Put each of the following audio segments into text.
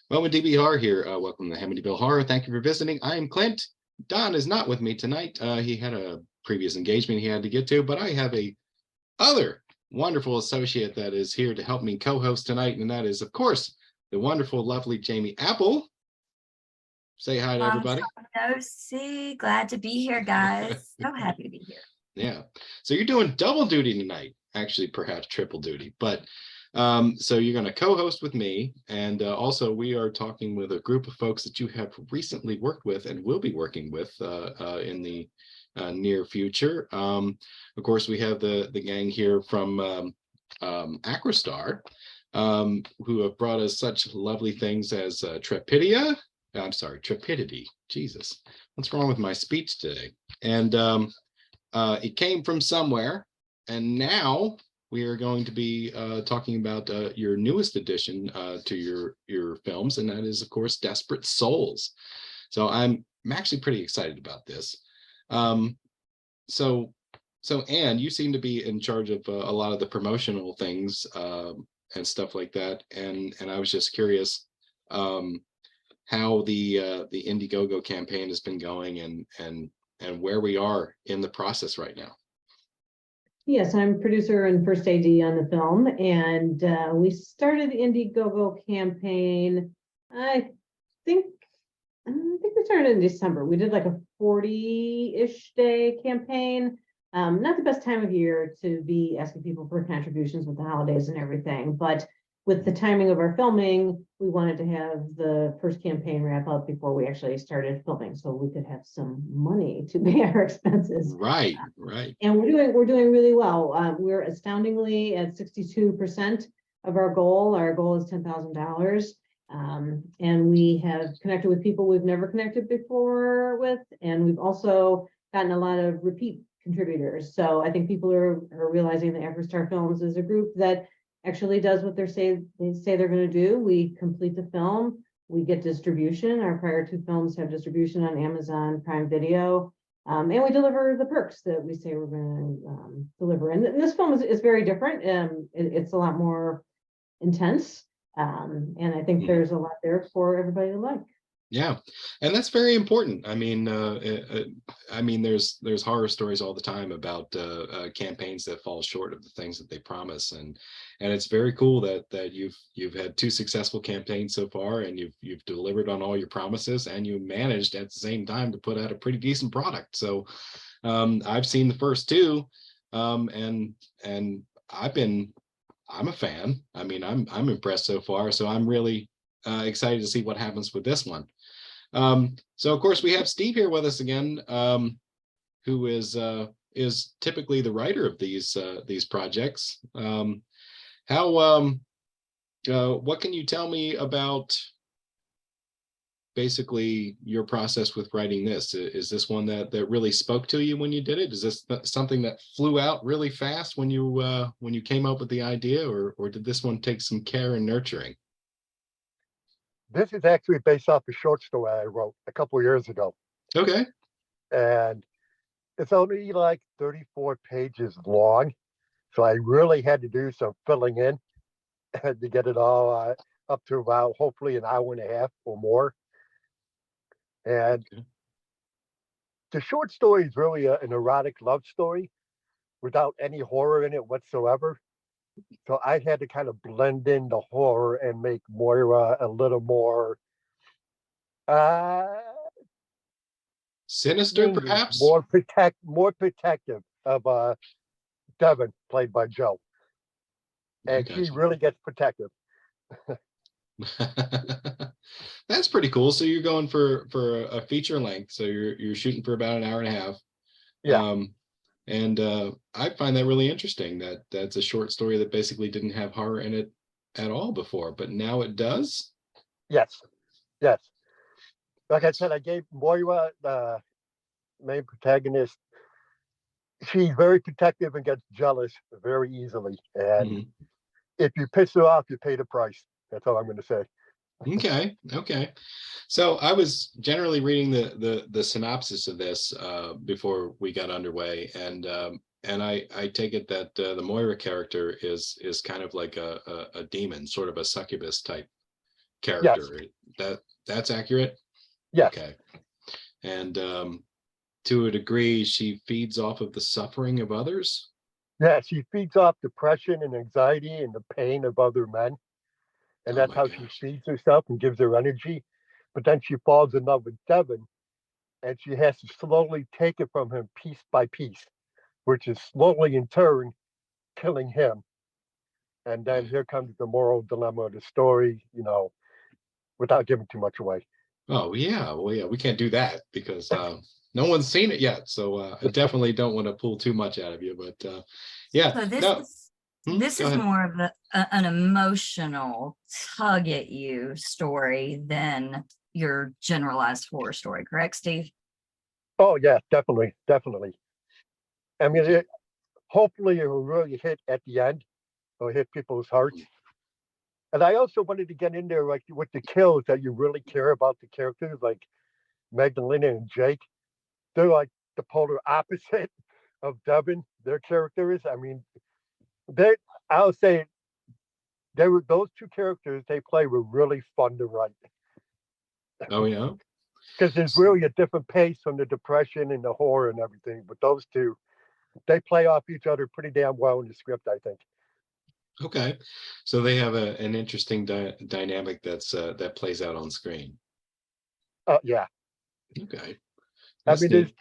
Well, with DB Horror here, welcome to Amityville Horror. Thank you for visiting. I am Clint. Don is not with me tonight. He had a previous engagement he had to get to, but I have a other wonderful associate that is here to help me co-host tonight, and that is, of course, the wonderful, lovely Jamie Apple. Say hi to everybody. Glad to be here, guys. So happy to be here. Yeah. So you're doing double duty tonight, actually, perhaps triple duty, but so you're going to co-host with me, and also we are talking with a group of folks that you have recently worked with and will be working with in the near future. Of course, we have the gang here from Acrostar, who have brought us such lovely things as Trepidity. Jesus, what's wrong with my speech today? And it came from somewhere, and now we are going to be talking about your newest addition to your films, and that is, of course, Desperate Souls. So I'm actually pretty excited about this. So Anne, you seem to be in charge of a lot of the promotional things and stuff like that, and I was just curious how the Indiegogo campaign has been going and where we are in the process right now. Yes, I'm producer and first AD on the film, and we started the Indiegogo campaign. I think we started in December. We did like a 40-ish day campaign. Not the best time of year to be asking people for contributions with the holidays and everything, but with the timing of our filming, we wanted to have the first campaign wrap up before we actually started filming, so we could have some money to pay our expenses. Right. And we're doing really well. We're astoundingly at 62% of our goal. Our goal is $10,000. And we have connected with people we've never connected before with, and we've also gotten a lot of repeat contributors. So I think people are realizing that Acrostar Films is a group that actually does what they say they're going to do. We complete the film, we get distribution. Our prior two films have distribution on Amazon Prime Video, and we deliver the perks that we say we're going to deliver. And this film is very different. It's a lot more intense, and I think there's a lot there for everybody to like. Yeah, and that's very important. I mean, there's horror stories all the time about campaigns that fall short of the things that they promise, and it's very cool that you've had two successful campaigns so far, and you've delivered on all your promises, and you managed at the same time to put out a pretty decent product. So I've seen the first two, and I'm a fan. I mean, I'm impressed so far. So I'm really excited to see what happens with this one. So of course we have Steve here with us again, who is typically the writer of these projects. What can you tell me about basically your process with writing this? Is this one that really spoke to you when you did it? Is this something that flew out really fast when you came up with the idea, or did this one take some care and nurturing? This is actually based off a short story I wrote a couple of years ago. Okay. And it's only like 34 pages long. So I really had to do some filling in to get it all up to about hopefully an hour and a half or more. And the short story is really an erotic love story without any horror in it whatsoever. So I had to kind of blend in the horror and make Moira a little more sinister, perhaps more protective of Devin, played by Joe, and she really gets protective. That's pretty cool. So you're going for a feature length. So you're shooting for about an hour and a half. Yeah. And I find that really interesting that's a short story that basically didn't have horror in it at all before, but now it does. Yes. Like I said, I gave Moira, the main protagonist, she's very protective and gets jealous very easily. And if you piss her off, you pay the price. That's all I'm going to say. Okay. So I was generally reading the synopsis of this before we got underway, and I take it that the Moira character is kind of like a demon, sort of a succubus type character. That's accurate. Yes. Okay. And to a degree, she feeds off of the suffering of others. Yeah, she feeds off depression and anxiety and the pain of other men. And Oh that's my how she gosh. feeds herself and gives her energy. But then she falls in love with Devin and she has to slowly take it from him piece by piece, which is slowly in turn killing him. And then here comes the moral dilemma of the story, without giving too much away. Oh yeah, well yeah, we can't do that because no one's seen it yet. So I definitely don't want to pull too much out of you. But yeah, So this no. is this Go is ahead. more of an emotional tug at you story than your generalized horror story, correct, Steve? Oh, yeah, definitely. Definitely. I mean, Okay. hopefully it will really hit at the end or hit people's hearts. And I also wanted to get in there like with the kills that you really care about the characters, like Magdalena and Jake. They're like the polar opposite of Devin, their characters. I mean, they I'll say they were those two characters they play were really fun to write. Oh yeah. Because there's really a different pace from the depression and the horror and everything. But those two, they play off each other pretty damn well in the script, I think. Okay. So they have an interesting dynamic that plays out on screen. Yeah. Okay. I That's mean, there's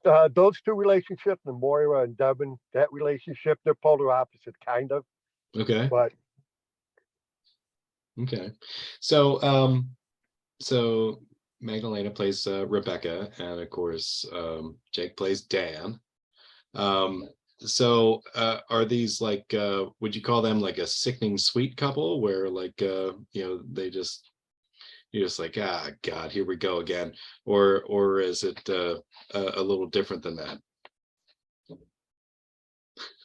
neat. those two relationships, the Moira and Devin, that relationship, they're polar opposite, kind of. Okay. But Okay. So Magdalena plays Rebecca, and of course Jake plays Dan. So are these like would you call them like a sickening sweet couple where like they just you're just like, ah God, here we go again, or is it a little different than that?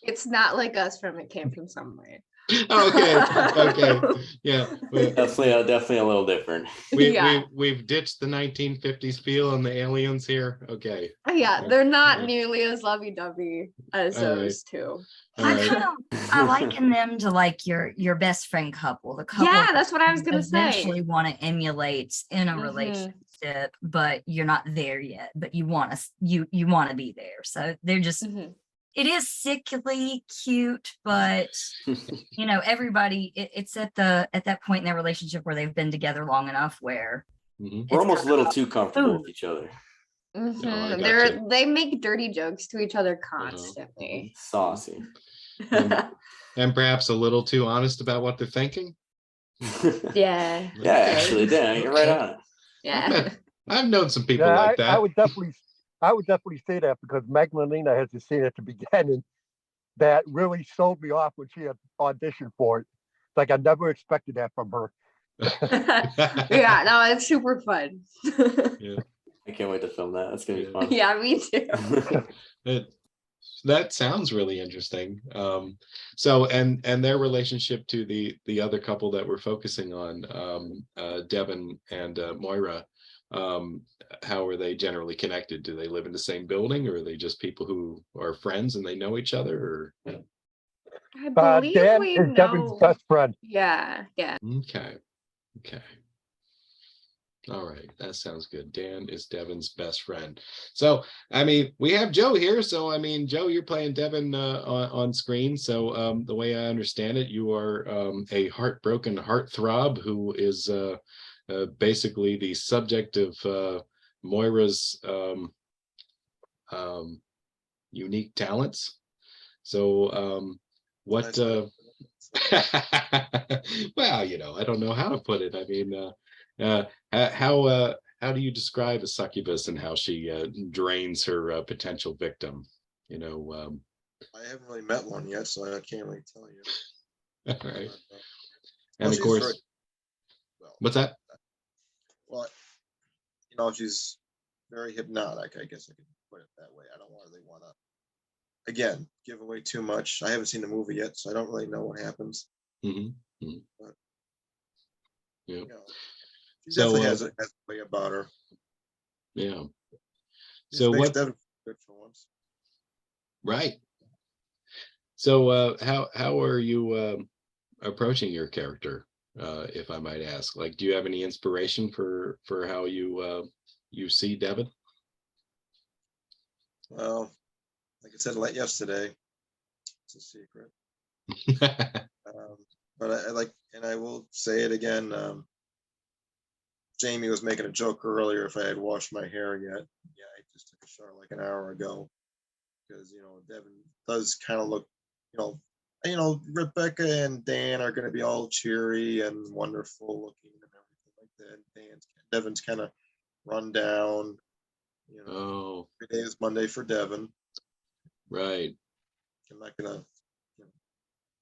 It's not like us from It Came From Somewhere. Okay, okay, yeah. Definitely a little different. Yeah. We've ditched the 1950s feel on the aliens here. Okay, Yeah, they're not Yeah. nearly as lovey-dovey as All right. those two. all I right. kind of I liken them to like your best friend couple, the couple Yeah, that's what I was you gonna say. eventually want to emulate in a Mhm. relationship, but you're not there yet. But you want to you want to be there. So they're just Mhm. it is sickly cute, but everybody it's at that point in their relationship where they've been together long enough where Mhm. We're it's almost a kinda little too comfortable food. with each other. Mhm. I got They make dirty jokes to each other Uh-huh. constantly. Saucy. And perhaps a little too honest about what they're thinking. Yeah. Yeah, actually, Dan, you're right Okay. on it. Yeah. I've known some people yeah, like I that. would definitely say that because Magdalena has a scene at the beginning that really sold me off when she had auditioned for it. It's like I never expected that from her. Yeah, no, it's super fun. Yeah. I can't wait to film that. That's gonna be Yeah. fun. Yeah, me too. That sounds really interesting. So and their relationship to the other couple that we're focusing on, Devin and Moira, how are they generally connected? Do they live in the same building, or are they just people who are friends and they know each other? Or I believe Dan we is Devin's know. best friend. Yeah, yeah. okay, okay. All right, that sounds good. Dan is Devin's best friend. So, I mean, we have Joe here. So, I mean, Joe, you're playing Devin on screen. So, the way I understand it, you are a heartbroken heartthrob who is basically the subject of Moira's unique talents. So, what? Well, I don't know how to put it. I mean, how do you describe a succubus and how she drains her potential victim? I haven't really met one yet, so I can't really tell you. All right. Well, And of she's course, very- well, what's that? well, she's very hypnotic. I guess I could put it that way. I don't really want to, again, give away too much. I haven't seen the movie yet, so I don't really know what happens. Mhm, mhm. But, Yeah. She So, definitely has a way about her. Yeah. She So makes what? Devin good for once. Right. So how are you approaching your character? if I might ask? Like, do you have any inspiration for how you see Devin? Well, like I said yesterday, it's a secret. Um, but I like, and I will say it again. Jamie was making a joke earlier if I had washed my hair yet. Yeah, I just took a shower like an hour ago because Devin does kind of look, Rebecca and Dan are going to be all cheery and wonderful looking and everything like that. Devin's kind of run down. Oh, Every day is Monday for Devin. right, I'm not gonna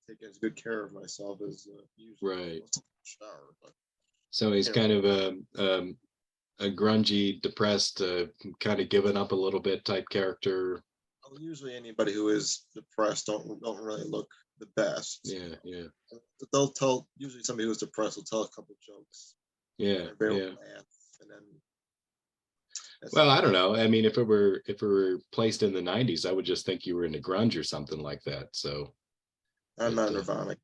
take as good care of myself as usual. right. Shower, but So he's you know, kind of a grungy, depressed, kind of given up a little bit type character. usually anybody who is depressed don't really look the best. Yeah, yeah, They'll tell, usually somebody who's depressed will tell a couple jokes. yeah, Everybody will yeah. laugh, and then that's Well, I don't know. I mean, if it were placed in the '90s, I would just think you were into grunge or something like that. So, I'm but not Nirvana.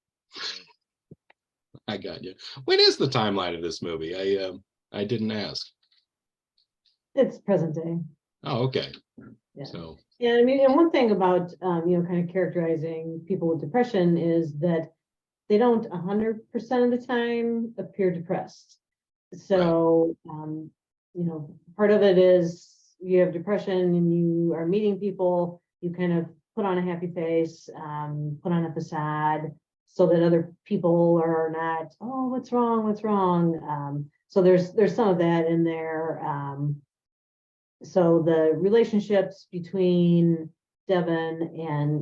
I got you. When is the timeline of this movie? I didn't ask. It's present day. Oh, okay. Yeah. So, Yeah, I mean, and one thing about, kind of characterizing people with depression is that they don't 100% of the time appear depressed. So, part of it is you have depression and you are meeting people, you kind of put on a happy face, put on a facade so that other people are not, oh, what's wrong? What's wrong? So there's some of that in there. So the relationships between Devin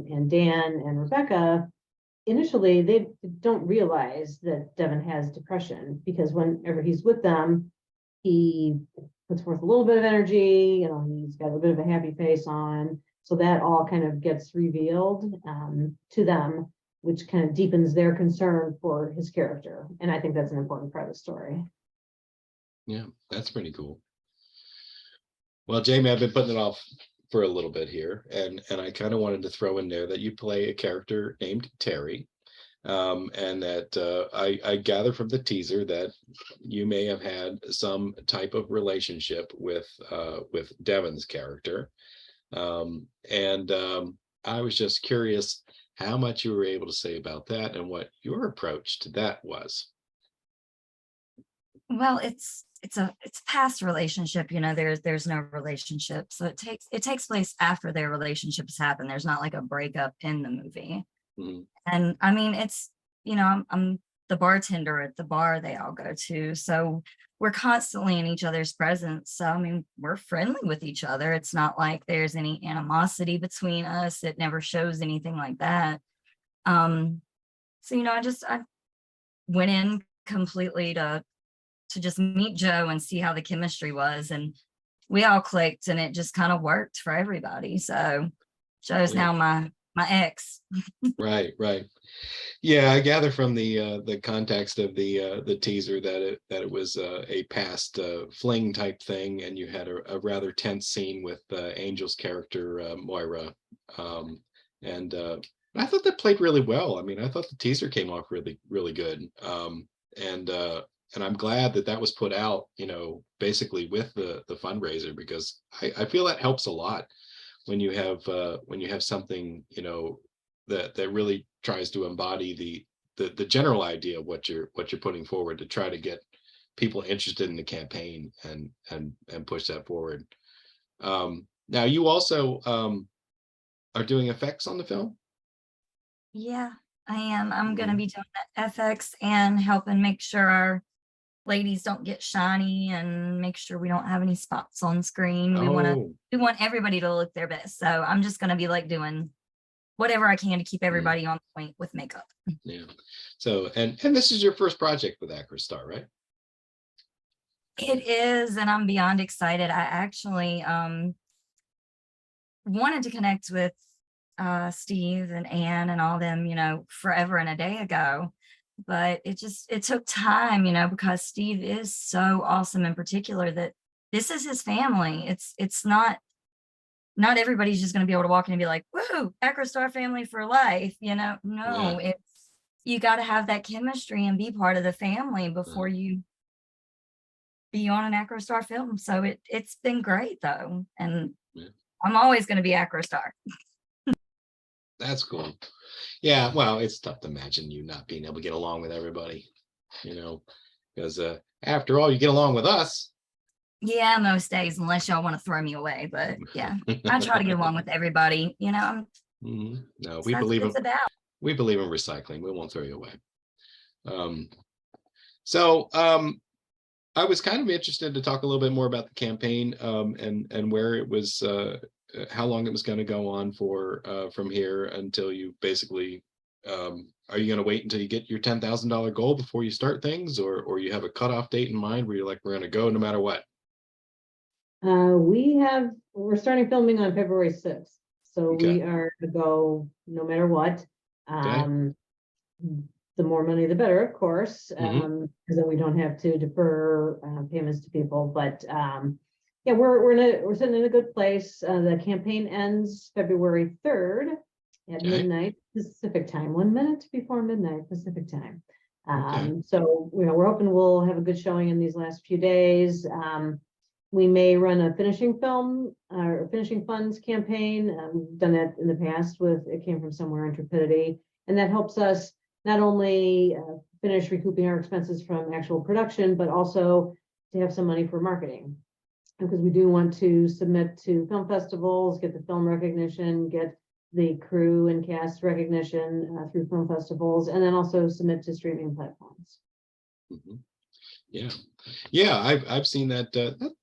and Dan and Rebecca, initially they don't realize that Devin has depression because whenever he's with them, he puts forth a little bit of energy, he's got a bit of a happy face on. So that all kind of gets revealed to them, which kind of deepens their concern for his character. And I think that's an important part of the story. yeah, that's pretty cool. Well, Jamie, I've been putting it off for a little bit here, and I kind of wanted to throw in there that you play a character named Terry, and that I gather from the teaser that you may have had some type of relationship with Devin's character, and I was just curious how much you were able to say about that and what your approach to that was. Well, it's a past relationship, there's no relationship. So it takes place after their relationships happen. There's not like a breakup in the movie. Mhm. And I mean, it's, I'm the bartender at the bar they all go to. So we're constantly in each other's presence. So I mean, we're friendly with each other. It's not like there's any animosity between us. It never shows anything like that. So I went in completely to just meet Joe and see how the chemistry was. And we all clicked and it just kind of worked for everybody. So Joe's Yeah. now my ex. Right, right. Yeah, I gather from the context of the teaser that it was a past fling type thing, and you had a rather tense scene with Angel's character Moira, and I thought that played really well. I mean, I thought the teaser came off really really good, and I'm glad that was put out, basically with the fundraiser, because I feel that helps a lot when you have something, that really tries to embody the general idea of what you're putting forward to try to get people interested in the campaign and push that forward. Now you also are doing effects on the film. Yeah, I am. I'm going to Mhm. be doing the FX and helping make sure our ladies don't get shiny and make sure we don't have any spots on screen. Oh, We want everybody to look their best. So I'm just going to be like doing whatever I can to keep everybody on point with makeup. yeah. So and this is your first project with Acrostar, right? It is, and I'm beyond excited. I actually wanted to connect with Steve and Anne and all them, forever and a day ago. But it took time, because Steve is so awesome in particular that this is his family. It's not everybody's just going to be able to walk in and be like, woo, Acrostar family for life, Yeah. No, you got to have that chemistry and be part of the family before you be on an Acrostar film. So it's been great though. And Yeah. I'm always going to be Acrostar. That's cool. Yeah, well, it's tough to imagine you not being able to get along with everybody, because after all, you get along with us. Yeah, most days, unless y'all want to throw me away. But yeah, I try to get along with everybody. Mhm. No, So that's what it's about. we believe in recycling. We won't throw you away. So I was kind of interested to talk a little bit more about the campaign, and where it was, how long it was going to go on for, from here until you basically, are you going to wait until you get your $10,000 goal before you start things, or you have a cutoff date in mind where you're like, we're going to go no matter what? We're starting filming on February 6th. So Okay. we are to go no matter what. The more money, the better, of course, because then we don't have to defer payments to people. But yeah, we're sitting in a good place. The campaign ends February 3rd at midnight Pacific time, 1 minute before midnight Pacific time. So we're hoping we'll have a good showing in these last few days. We may run a finishing film or finishing funds campaign. We've done that in the past with It Came From Somewhere, Intrepidity, and that helps us not only finish recouping our expenses from actual production, but also to have some money for marketing. Because we do want to submit to film festivals, get the film recognition, get the crew and cast recognition through film festivals, and then also submit to streaming platforms. Yeah, I've seen that.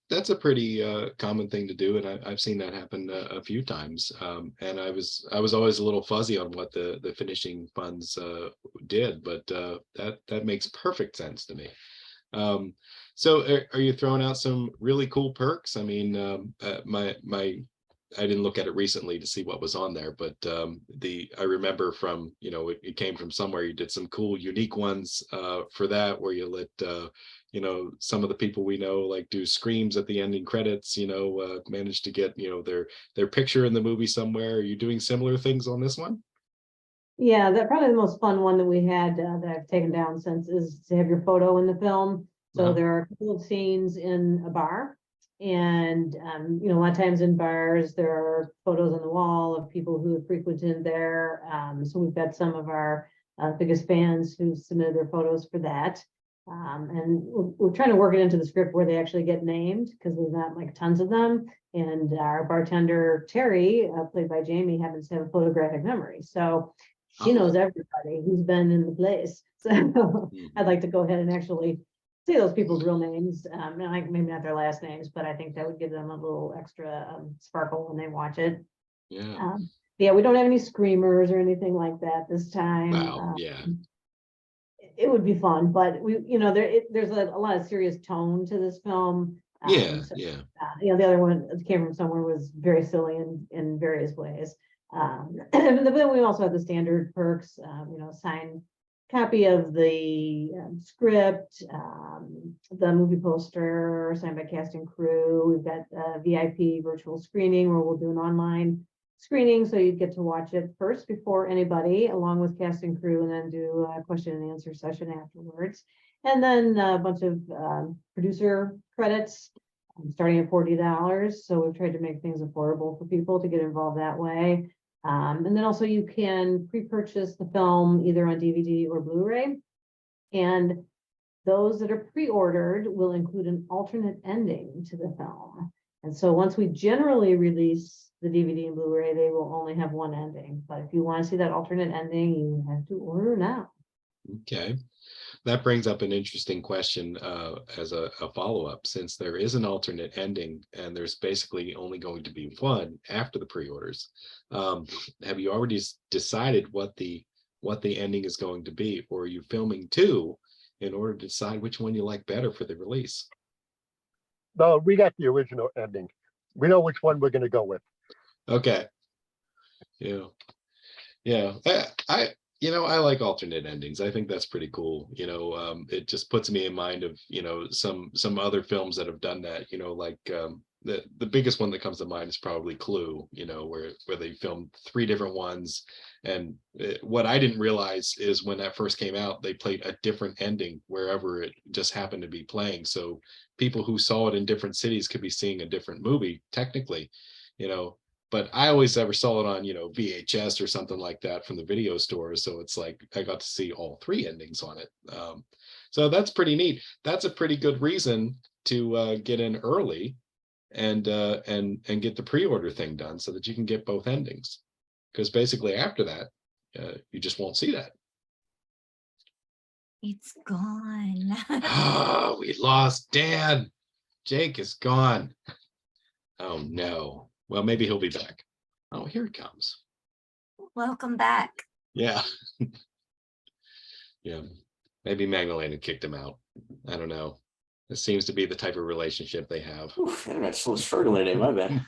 That's a pretty common thing to do, and I've seen that happen a few times. And I was always a little fuzzy on what the finishing funds did, but that makes perfect sense to me. So are you throwing out some really cool perks? I mean, I didn't look at it recently to see what was on there, but I remember from, it came from somewhere. You did some cool, unique ones for that, where you let some of the people we know like do screams at the ending credits. Managed to get their picture in the movie somewhere. Are you doing similar things on this one? Yeah, that probably the most fun one that we had that I've taken down since is to have your photo in the film. So there are a couple of scenes in a bar, and a lot of times in bars there are photos on the wall of people who have frequented there. So we've got some of our biggest fans who submitted their photos for that. And we're trying to work it into the script where they actually get named, because we've got like tons of them. And our bartender, Terry, played by Jamie, happens to have a photographic memory. So she knows everybody who's been in the place. So I'd like to go ahead and actually say those people's real names. Like maybe not their last names, but I think that would give them a little extra sparkle when they watch it. Yeah. Yeah, we don't have any screamers or anything like that this time. Wow. Yeah. It would be fun, but there's a lot of serious tone to this film. Yeah. The other one that came from somewhere was very silly in various ways. And then we also have the standard perks, signed copy of the script, the movie poster signed by cast and crew. We've got a VIP virtual screening where we'll do an online screening, so you get to watch it first before anybody, along with cast and crew, and then do a question and answer session afterwards. And then a bunch of producer credits starting at $40. So we've tried to make things affordable for people to get involved that way. And then also you can pre-purchase the film either on DVD or Blu-ray. And those that are pre-ordered will include an alternate ending to the film. And so once we generally release the DVD and Blu-ray, they will only have one ending. But if you want to see that alternate ending, you have to order now. Okay. That brings up an interesting question as a follow-up. Since there is an alternate ending and there's basically only going to be one after the pre-orders, have you already decided what the ending is going to be, or are you filming two in order to decide which one you like better for the release? No, we got the original ending. We know which one we're going to go with. Okay. Yeah. I like alternate endings. I think that's pretty cool. It just puts me in mind of, some other films that have done that, like the biggest one that comes to mind is probably Clue, you know, where they filmed 3 different ones. And what I didn't realize is when that first came out, they played a different ending wherever it just happened to be playing. So people who saw it in different cities could be seeing a different movie technically, you know. But I always ever saw it on, you know, VHS or something like that from the video store. So it's like I got to see all 3 endings on it. So that's pretty neat. That's a pretty good reason to get in early and get the pre-order thing done so that you can get both endings. Because basically after that, you just won't see that. It's gone. Oh, we lost Dan. Jake is gone. Oh no. Well, maybe he'll be back. Oh, here it comes. Welcome back. Yeah. Yeah. Maybe Magdalena kicked him out. I don't know. It seems to be the type of relationship they have. Oof, internet's still struggling today, my bad.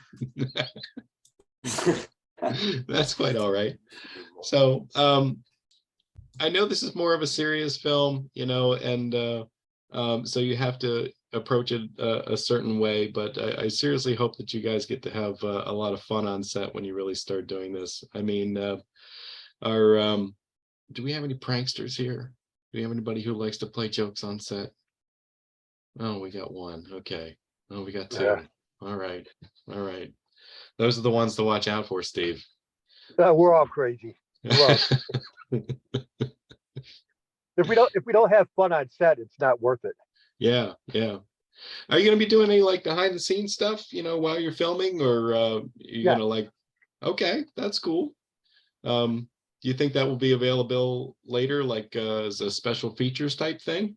That's quite all right. So I know this is more of a serious film, you know, and so you have to approach it a certain way, but I seriously hope that you guys get to have a lot of fun on set when you really start doing this. I mean, do we have any pranksters here? Do we have anybody who likes to play jokes on set? Oh, we got one. Okay. Oh, we got 2. Yeah. All right. All right. Those are the ones to watch out for, Steve. We're all crazy. Well, if we don't have fun on set, it's not worth it. Yeah, yeah. Are you gonna be doing any like behind the scenes stuff, you know, while you're filming, or you're Yeah. gonna like, okay, that's cool. Do you think that will be available later, like as a special features type thing?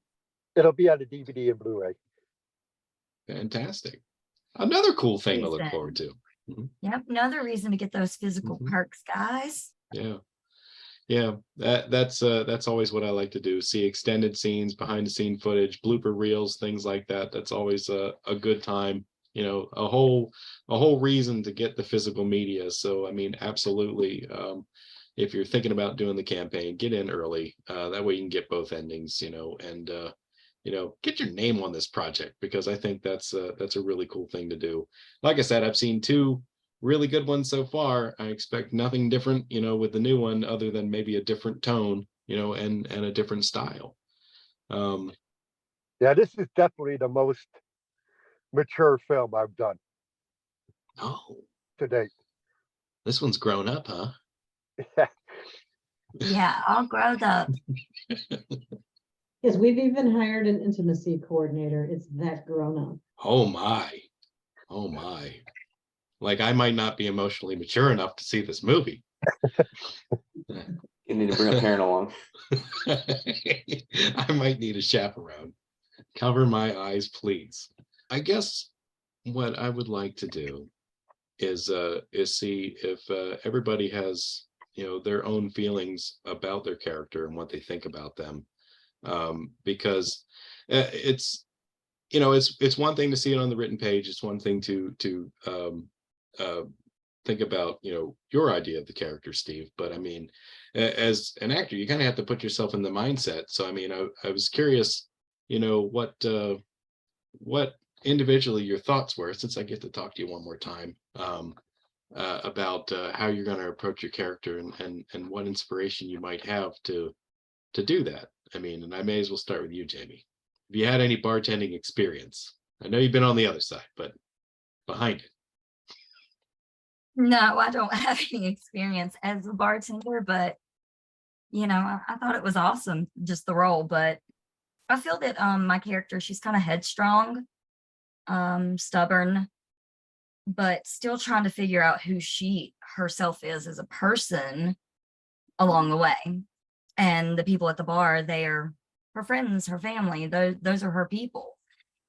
It'll be on the DVD and Blu-ray. Fantastic. Another cool thing to look Reason. forward to. Mhm. Yep, another reason to get those physical Mhm. perks, guys. Yeah. Yeah, that's always what I like to do. See extended scenes, behind the scene footage, blooper reels, things like that. That's always a good time, you know, a whole reason to get the physical media. So I mean, absolutely. If you're thinking about doing the campaign, get in early. That way you can get both endings, you know, and you know, get your name on this project, because I think that's a really cool thing to do. Like I said, I've seen 2 really good ones so far. I expect nothing different, you know, with the new one, other than maybe a different tone, you know, and a different style. Yeah, this is definitely the most mature film I've done Oh, to date. this one's grown up, huh? Yeah, all grown up. Yes, we've even hired an intimacy coordinator. It's that grown up. Oh my. Oh my. Like I might not be emotionally mature enough to see this movie. You need to bring a parent along. I might need a chaperone. Cover my eyes, please. I guess what I would like to do is see if everybody has, you know, their own feelings about their character and what they think about them. Because it's, you know, it's one thing to see it on the written page. It's one thing to uh, think about, you know, your idea of the character, Steve. But I mean, as an actor, you kind of have to put yourself in the mindset. So I mean, I was curious, you know, what individually your thoughts were, since I get to talk to you one more time, about how you're going to approach your character, and what inspiration you might have to do that. I mean, and I may as well start with you, Jamie. Have you had any bartending experience? I know you've been on the other side, but behind it. No, I don't have any experience as a bartender, but you know, I thought it was awesome, just the role. But I feel that my character, she's kind of headstrong, stubborn, but still trying to figure out who she herself is as a person along the way. And the people at the bar, they are her friends, her family, those are her people.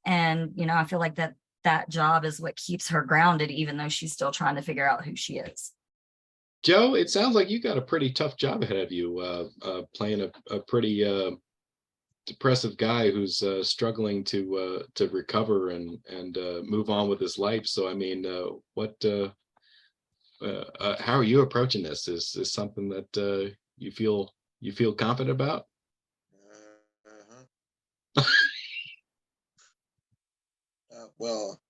And you know, I feel like that job is what keeps her grounded, even though she's still trying to figure out who she is. Joe, it sounds like you got a pretty tough job ahead of you, playing a pretty depressive guy who's struggling to recover and move on with his life. So I mean, how are you approaching this? Is this something that you feel confident about? Well,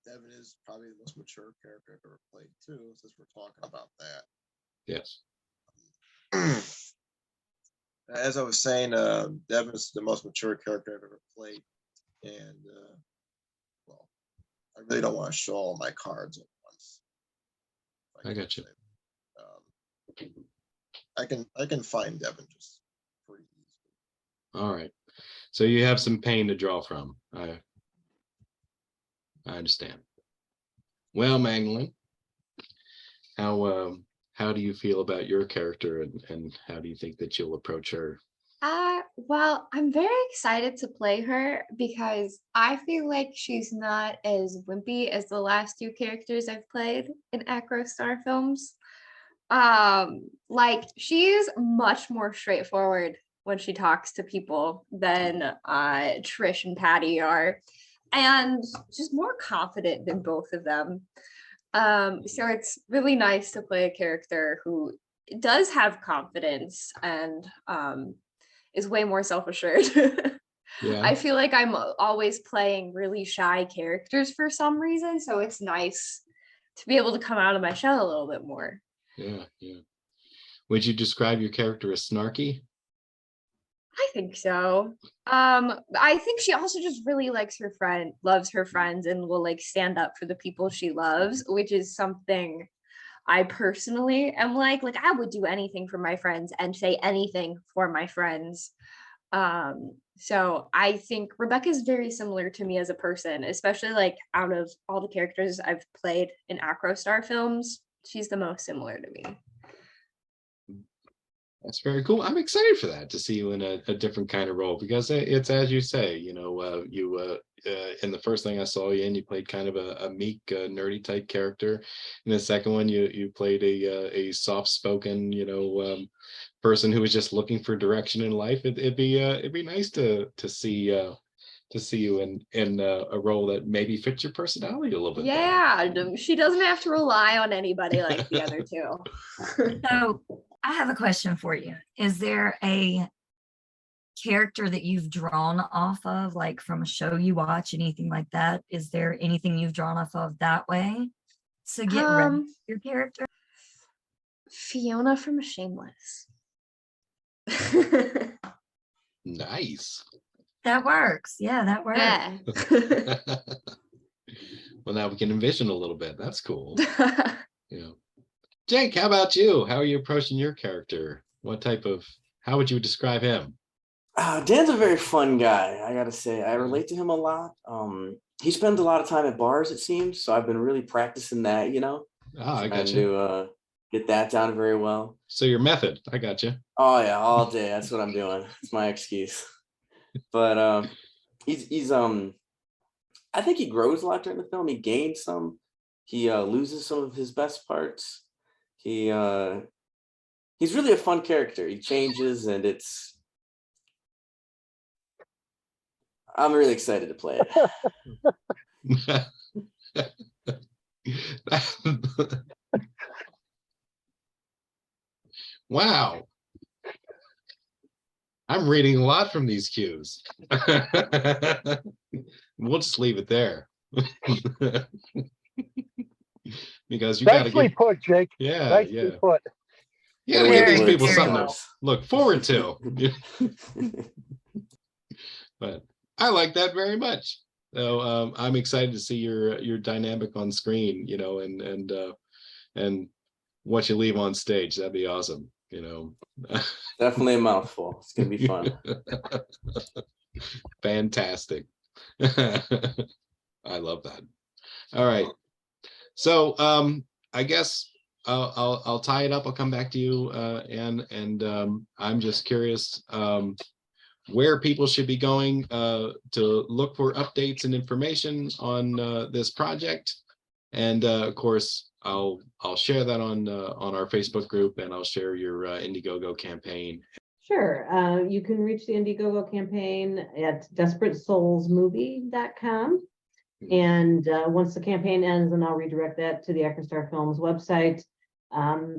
Devin is probably the most mature character I've ever played too, since we're talking about that. Yes. As I was saying, Devin is the most mature character I've ever played, and well, I really don't want to show all my cards at once. If I can got you. say. I can find Devin just pretty easily. All right. So you have some pain to draw from. I understand. Well, Magdalene, how do you feel about your character, and how do you think that you'll approach her? Well, I'm very excited to play her because I feel like she's not as wimpy as the last two characters I've played in Acrostar films. Like she's much more straightforward when she talks to people than Trish and Patty are, and just more confident than both of them. So it's really nice to play a character who does have confidence and is way more self-assured. Yeah. I feel like I'm always playing really shy characters for some reason, so it's nice to be able to come out of my shell a little bit more. Yeah. Yeah. Would you describe your character as snarky? I think so. I think she also just really likes her friend, loves her friends, and will like stand up for the people she loves, which is something I personally am like I would do anything for my friends and say anything for my friends. So I think Rebecca is very similar to me as a person, especially like out of all the characters I've played in Acrostar films, she's the most similar to me. That's very cool. I'm excited for that, to see you in a different kind of role, because it's as you say, in the first thing I saw you in, you played kind of a meek, nerdy type character. In the second one, you played a soft spoken, person who was just looking for direction in life. It'd be nice to see you in a role that maybe fits your personality a little bit better. Yeah, she doesn't have to rely on anybody like the other two. So I have a question for you. Is there a character that you've drawn off of, like from a show you watch, anything like that? Is there anything you've drawn off of that way to get ready for your character? Fiona from Shameless. Nice. That works. Yeah, that works. Yeah. Well, now we can envision a little bit. That's cool. Yeah. Jake, how about you? How are you approaching your character? How would you describe him? Dan's a very fun guy, I gotta say. I relate to him a lot. He spends a lot of time at bars, it seems, so I've been really practicing that, I got trying you. to get that down very well. So your method, I got you. Oh yeah, all day. That's what I'm doing. It's my excuse. But he's I think he grows a lot during the film. He gains some. He loses some of his best parts. He's really a fun character. He changes, and I'm really excited to play it. Wow. I'm reading a lot from these cues. We'll just leave it there. Because you gotta Nicely put, Jake. yeah, Nicely put. you gotta give these Very, people very something well. to look forward to. But I like that very much. So I'm excited to see your dynamic on screen, and what you leave on stage. That'd be awesome, Definitely a mouthful. It's gonna be fun. Fantastic. I love that. All right. So I guess I'll tie it up. I'll come back to you, and I'm just curious where people should be going to look for updates and information on this project. And of course, I'll share that on our Facebook group, and I'll share your Indiegogo campaign. Sure. You can reach the Indiegogo campaign at desperatesoulsmovie.com. And once the campaign ends, then I'll redirect that to the Acrostar Films website.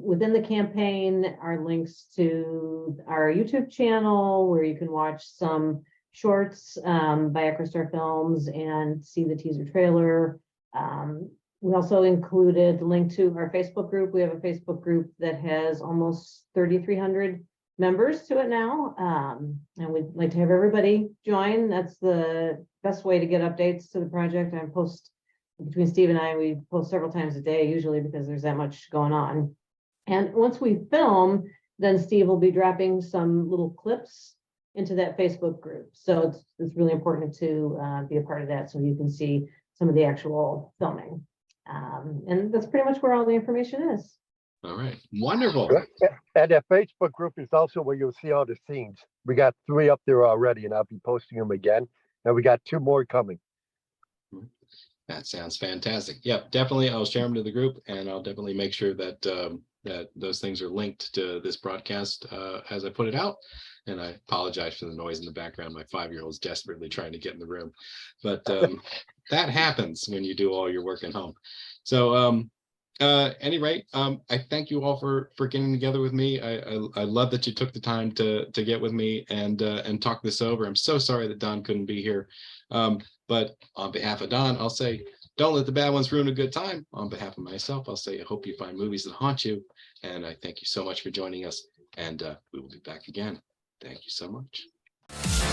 Within the campaign are links to our YouTube channel, where you can watch some shorts by Acrostar Films and see the teaser trailer. We also included the link to our Facebook group. We have a Facebook group that has almost 3,300 members to it now. And we'd like to have everybody join. That's the best way to get updates to the project. I post between Steve and I, we post several times a day usually because there's that much going on. And once we film, then Steve will be dropping some little clips into that Facebook group. So it's really important to be a part of that so you can see some of the actual filming. And that's pretty much where all the information is. All right, wonderful. And that Facebook group is also where you'll see all the scenes. We got 3 up there already, and I'll be posting them again. And we got 2 more coming. That sounds fantastic. Yep, definitely. I'll share them to the group, and I'll definitely make sure that that those things are linked to this broadcast as I put it out. And I apologize for the noise in the background. My 5-year-old is desperately trying to get in the room, but that happens when you do all your work at home. So any rate, I thank you all for getting together with me. I love that you took the time to get with me and talk this over. I'm so sorry that Don couldn't be here. But on behalf of Don, I'll say, don't let the bad ones ruin a good time. On behalf of myself, I'll say, I hope you find movies that haunt you. And I thank you so much for joining us. And we will be back again. Thank you so much.